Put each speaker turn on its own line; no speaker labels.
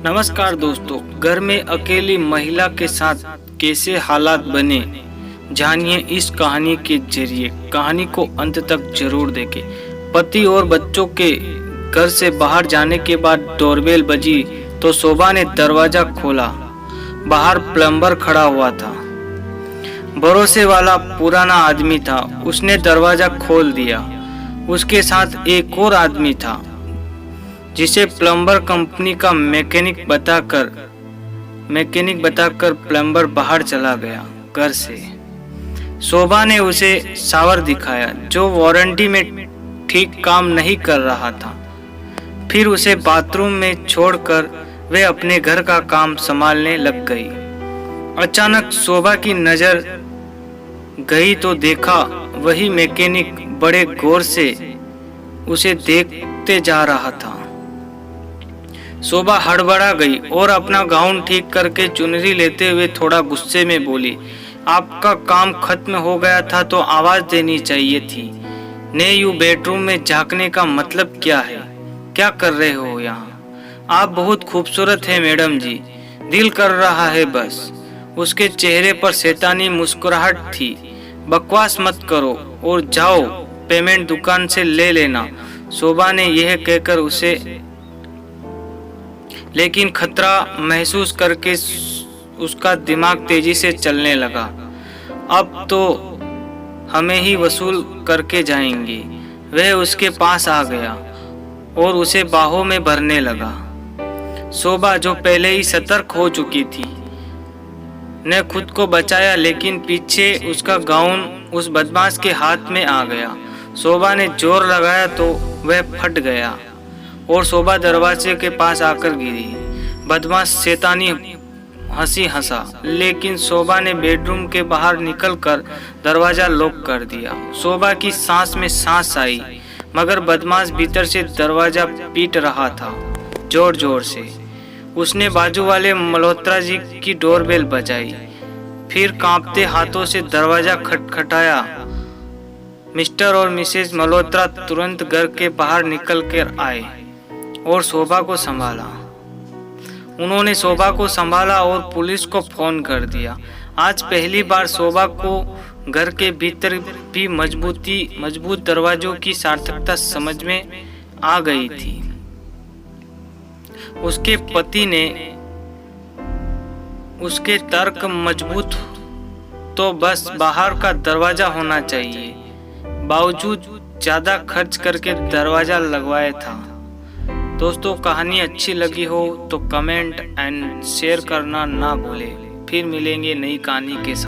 नमस्कार दोस्तों, घर में अकेली महिला के साथ कैसे हालात बने, जानिए इस कहानी के जरिए। कहानी को अंत तक जरूर देखें। पति और बच्चों के घर से बाहर जाने के बाद डोरबेल बजी तो शोभा ने दरवाजा खोला। बाहर प्लम्बर खड़ा हुआ था। भरोसे वाला पुराना आदमी था। उसने दरवाजा खोल दिया। उसके साथ एक और आदमी था जिसे प्लम्बर कंपनी का मैकेनिक बताकर प्लम्बर बाहर चला गया घर से। शोभा ने उसे शावर दिखाया जो वारंटी में ठीक काम नहीं कर रहा था। फिर उसे बाथरूम में छोड़कर वे अपने घर का काम संभालने लग गई। अचानक शोभा की नजर गई तो देखा वही मैकेनिक बड़े गौर से उसे देखते जा रहा था। शोभा हड़बड़ा गई और अपना गाउन ठीक करके चुनरी लेते हुए थोड़ा गुस्से में बोली, आपका काम खत्म हो गया था तो आवाज देनी चाहिए थी। ने यू बेडरूम में झांकने का मतलब क्या है? क्या कर रहे हो यहाँ? आप बहुत खूबसूरत हैं मैडम जी, दिल कर रहा है बस। उसके चेहरे पर शैतानी मुस्कुराहट थी। बकवास मत करो और जाओ, पेमेंट दुकान से ले लेना। शोभा ने यह कहकर उसे लेकिन खतरा महसूस करके उसका दिमाग तेजी से चलने लगा। अब तो हमें ही वसूल करके जाएंगे। वह उसके पास आ गया और उसे बाहों में भरने लगा। शोभा जो पहले ही सतर्क हो चुकी थी ने खुद को बचाया, लेकिन पीछे उसका गाउन उस बदमाश के हाथ में आ गया। शोभा ने जोर लगाया तो वह फट गया और शोभा दरवाजे के पास आकर गिरी। बदमाश शैतानी हंसी हंसा, लेकिन शोभा ने बेडरूम के बाहर निकलकर दरवाजा लॉक कर दिया। शोभा की सांस में सांस आई, मगर बदमाश भीतर से दरवाजा पीट रहा था जोर जोर से। उसने बाजू वाले मल्होत्रा जी की डोरबेल बजाई, फिर कांपते हाथों से दरवाजा खटखटाया। मिस्टर और मिसेस मल्होत्रा तुरंत घर के बाहर निकल कर आए और शोभा को संभाला। उन्होंने शोभा को संभाला और पुलिस को फोन कर दिया। आज पहली बार शोभा को घर के भीतर भी मजबूत दरवाजों की सार्थकता समझ में आ गई थी। उसके पति ने उसके तर्क मजबूत तो बस बाहर का दरवाजा होना चाहिए, बावजूद ज्यादा खर्च करके दरवाजा लगवाया था। दोस्तों, कहानी अच्छी लगी हो तो कमेंट एंड शेयर करना ना भूलें। फिर मिलेंगे नई कहानी के साथ।